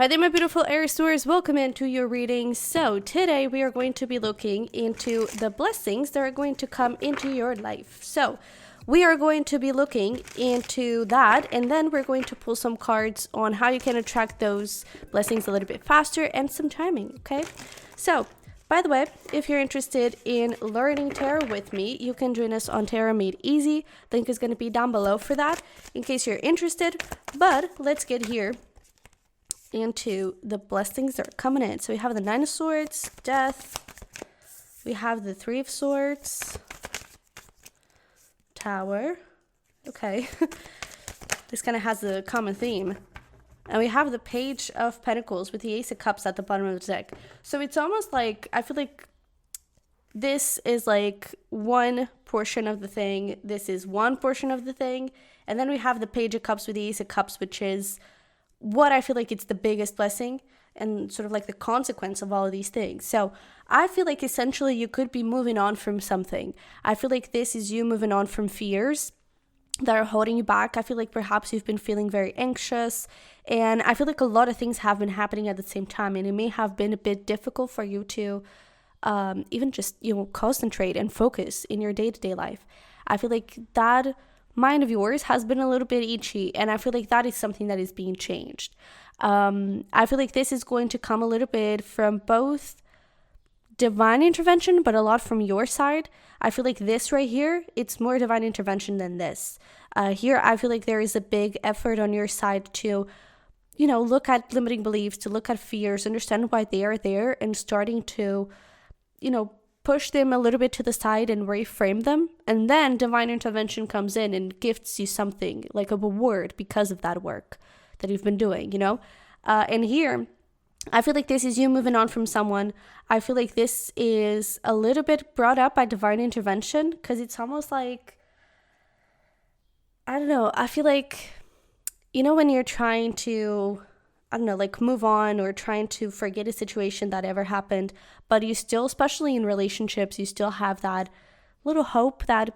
Hi there, my beautiful Aries Taurus. Welcome into your reading. So today we are going to be looking into the blessings that are going to come into your life. So we are going to be looking into that, and then we're going to pull some cards on how you can attract those blessings a little bit faster and some timing, okay? So, by the way, if you're interested in learning tarot with me, you can join us on Tarot Made Easy. Link is going to be down below for that in case you're interested. But let's get here into the blessings that are coming in. So we have the Nine of Swords, Death. We have the Three of Swords, Tower. Okay. This kind of has a common theme. And we have the Page of Pentacles with the Ace of Cups at the bottom of the deck. So it's almost like, I feel like this is like one portion of the thing. This is one portion of the thing. And then we have the Page of Cups with the Ace of Cups, which is what I feel like it's the biggest blessing and sort of like the consequence of all of these things. So I feel like essentially you could be moving on from something. I feel like this is you moving on from fears that are holding you back. I feel like perhaps you've been feeling very anxious, and I feel like a lot of things have been happening at the same time, and it may have been a bit difficult for you to even just, concentrate and focus in your day-to-day life. I feel like that mind of yours has been a little bit itchy, and I feel like that is something that is being changed. I feel like this is going to come a little bit from both divine intervention, but a lot from your side. I feel like this right here, it's more divine intervention than this. Here, I feel like there is a big effort on your side to, look at limiting beliefs, to look at fears, understand why they are there, and starting to, push them a little bit to the side and reframe them. And then divine intervention comes in and gifts you something like a reward because of that work that you've been doing, and here, I feel like this is you moving on from someone. I feel like this is a little bit brought up by divine intervention, because it's almost like, I don't know, I feel like, when you're trying to, move on or trying to forget a situation that ever happened, but you still, especially in relationships, you still have that little hope that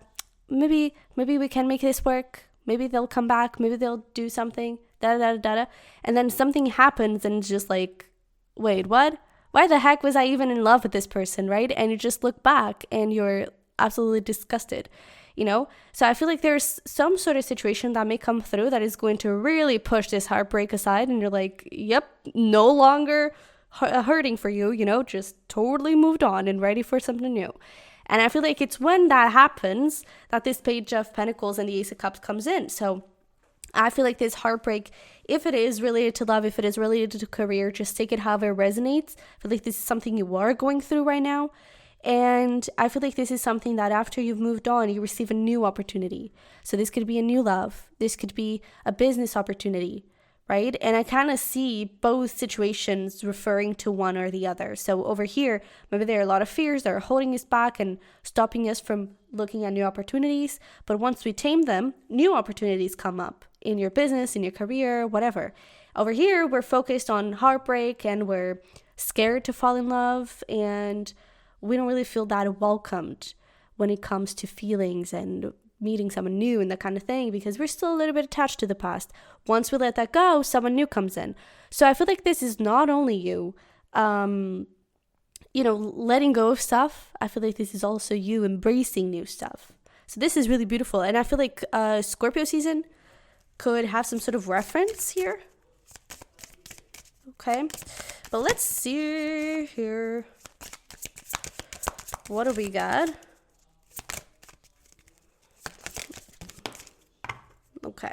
maybe we can make this work. Maybe they'll come back. Maybe they'll do something, and then something happens and it's just like, wait, what? Why the heck was I even in love with this person, right? And you just look back and you're absolutely disgusted, So I feel like there's some sort of situation that may come through that is going to really push this heartbreak aside, and you're like, yep, no longer hurting for you, just totally moved on and ready for something new. And I feel like it's when that happens that this Page of Pentacles and the Ace of Cups comes in. So I feel like this heartbreak, if it is related to love, if it is related to career, just take it however it resonates. I feel like this is something you are going through right now. And I feel like this is something that after you've moved on, you receive a new opportunity. So this could be a new love. This could be a business opportunity, right? And I kind of see both situations referring to one or the other. So over here, maybe there are a lot of fears that are holding us back and stopping us from looking at new opportunities. But once we tame them, new opportunities come up in your business, in your career, whatever. Over here, we're focused on heartbreak and we're scared to fall in love, and we don't really feel that welcomed when it comes to feelings and meeting someone new and that kind of thing, because we're still a little bit attached to the past. Once we let that go, someone new comes in. So I feel like this is not only you, letting go of stuff. I feel like this is also you embracing new stuff. So this is really beautiful. And I feel like Scorpio season could have some sort of reference here. Okay. But let's see here. What do we got? Okay.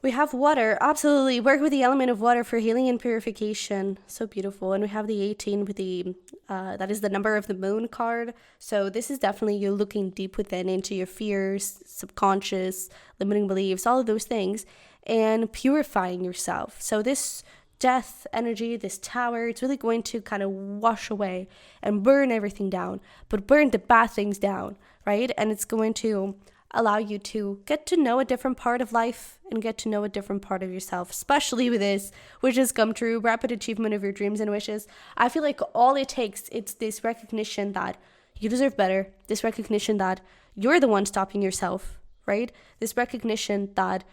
We have water. Absolutely. Work with the element of water for healing and purification. So beautiful. And we have the 18 with the, that is the number of the moon card. So this is definitely you looking deep within into your fears, subconscious, limiting beliefs, all of those things, and purifying yourself. So this death energy, this tower, it's really going to kind of wash away and burn everything down, but burn the bad things down, right? And it's going to allow you to get to know a different part of life and get to know a different part of yourself, especially with this wishes come true, rapid achievement of your dreams and wishes. I feel like all it takes, it's this recognition that you deserve better, this recognition that you're the one stopping yourself, right? This recognition that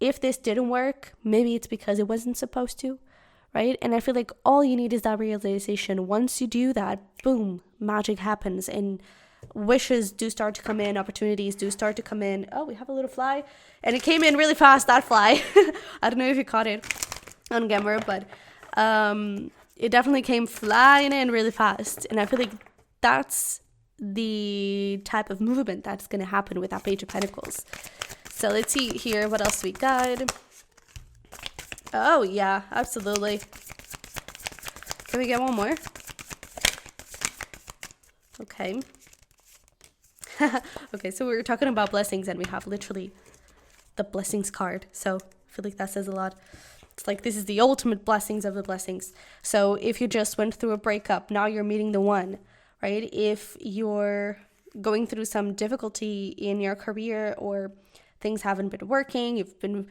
if this didn't work, maybe it's because it wasn't supposed to, right? And I feel like all you need is that realization. Once you do that, boom, magic happens, and wishes do start to come in, opportunities do start to come in. Oh, we have a little fly, and it came in really fast, that fly. I don't know if you caught it on camera, but it definitely came flying in really fast. And I feel like that's the type of movement that's going to happen with that Page of Pentacles. So let's see here what else we got. Oh yeah, absolutely. Can we get one more? Okay. Okay, so we were talking about blessings, and we have literally the blessings card. So I feel like that says a lot. It's like, this is the ultimate blessings of the blessings. So if you just went through a breakup, now you're meeting the one, right? If you're going through some difficulty in your career, or things haven't been working, you've been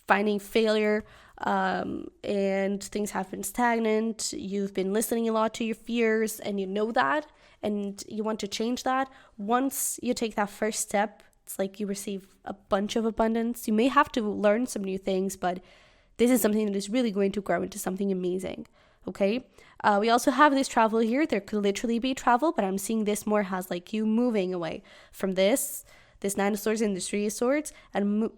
finding failure, and things have been stagnant, you've been listening a lot to your fears, and you know that, and you want to change that. Once you take that first step, it's like you receive a bunch of abundance. You may have to learn some new things, but this is something that is really going to grow into something amazing. Okay. We also have this travel here. There could literally be travel, but I'm seeing this more as like you moving away from this Nine of Swords and this Three of Swords, and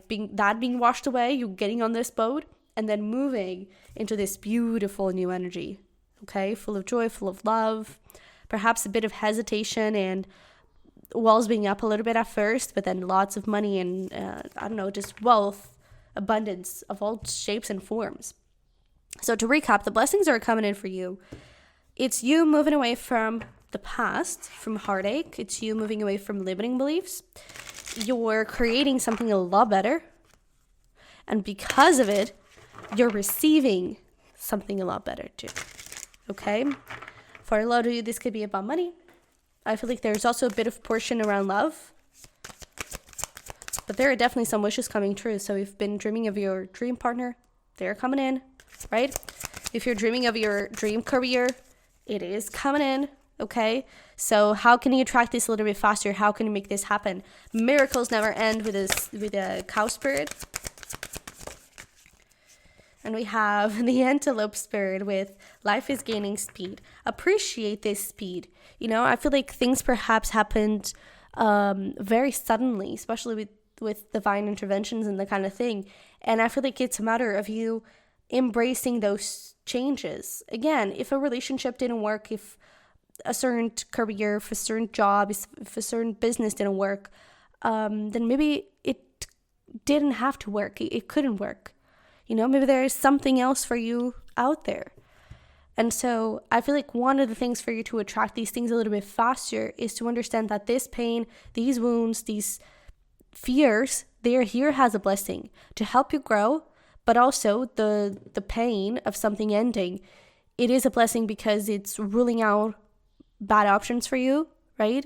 being washed away, you getting on this boat, and then moving into this beautiful new energy. Okay. Full of joy, full of love, perhaps a bit of hesitation and walls being up a little bit at first, but then lots of money and, I don't know, just wealth, abundance of all shapes and forms. So to recap, the blessings are coming in for you. It's you moving away from the past, from heartache. It's you moving away from limiting beliefs. You're creating something a lot better. And because of it, you're receiving something a lot better too. Okay? For a lot of you, this could be about money. I feel like there's also a bit of portion around love. But there are definitely some wishes coming true. So if you've been dreaming of your dream partner, they're coming in, right? If you're dreaming of your dream career, it is coming in, okay? So how can you attract this a little bit faster? How can you make this happen? Miracles never end with a cow spirit. And we have the antelope spirit with life is gaining speed. Appreciate this speed. You know, I feel like things perhaps happened very suddenly, especially with divine interventions and the kind of thing. And I feel like it's a matter of you embracing those changes. Again, if a relationship didn't work, if a certain career, if a certain job, if a certain business didn't work, then maybe it didn't have to work. It couldn't work. You know, maybe there is something else for you out there. And so I feel like one of the things for you to attract these things a little bit faster is to understand that this pain, these wounds, these fears, they are here as a blessing to help you grow. But also the pain of something ending, it is a blessing because it's ruling out bad options for you, right?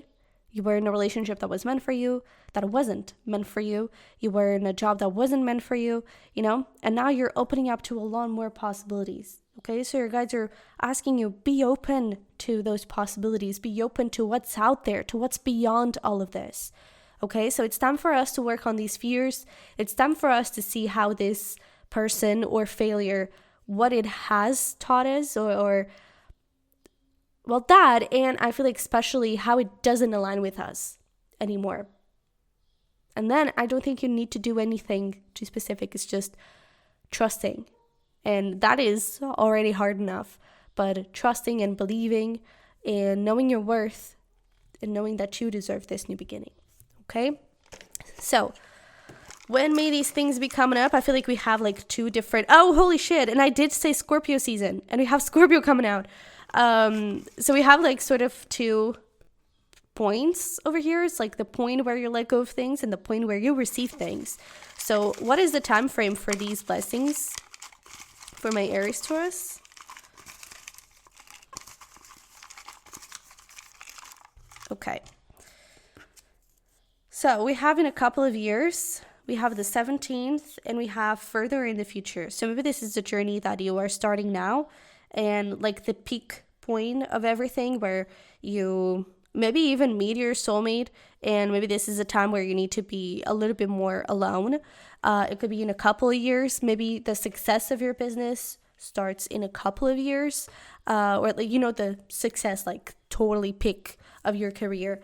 You were in a relationship that was meant for you, that wasn't meant for you. You were in a job that wasn't meant for you, you know? And now you're opening up to a lot more possibilities, okay? So your guides are asking you, be open to those possibilities. Be open to what's out there, to what's beyond all of this, okay? So it's time for us to work on these fears. It's time for us to see how this person or failure, what it has taught us, or well, that, and I feel like especially how it doesn't align with us anymore. And then I don't think you need to do anything too specific. It's just trusting. And that is already hard enough. But trusting and believing and knowing your worth and knowing that you deserve this new beginning. Okay? So, when may these things be coming up? I feel like we have like two different... Oh, holy shit. And I did say Scorpio season. And we have Scorpio coming out. So we have like sort of two points over here. It's like the point where you let go of things and the point where you receive things. So what is the time frame for these blessings for my Aries Taurus? Okay. So we have in a couple of years, we have the 17th and we have further in the future. So maybe this is a journey that you are starting now and like the peak point of everything where you maybe even meet your soulmate, and maybe this is a time where you need to be a little bit more alone. It could be in a couple of years. Maybe the success of your business starts in a couple of years, or like, you know, the success, like totally peak of your career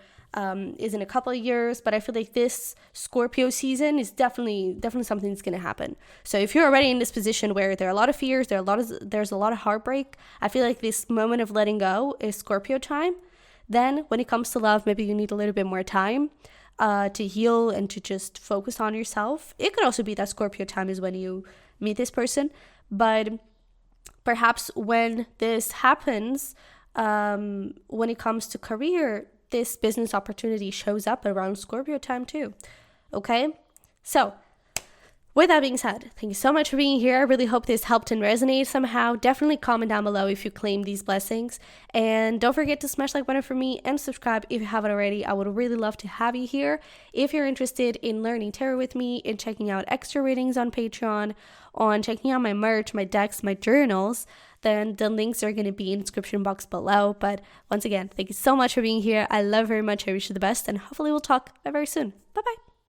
is in a couple of years. But I feel like this Scorpio season is definitely something that's going to happen. So if you're already in this position where there are a lot of fears, there's a lot of heartbreak, I feel like this moment of letting go is Scorpio time. Then when it comes to love, maybe you need a little bit more time to heal and to just focus on yourself. It could also be that Scorpio time is when you meet this person, but perhaps when this happens, when it comes to career, this business opportunity shows up around Scorpio time too. Okay? So, with that being said, thank you so much for being here. I really hope this helped and resonated somehow. Definitely comment down below if you claim these blessings. And don't forget to smash like button for me and subscribe if you haven't already. I would really love to have you here. If you're interested in learning tarot with me, in checking out extra readings on Patreon, on checking out my merch, my decks, my journals, then the links are going to be in the description box below. But once again, thank you so much for being here. I love very much. I wish you the best, and hopefully we'll talk very soon. Bye-bye.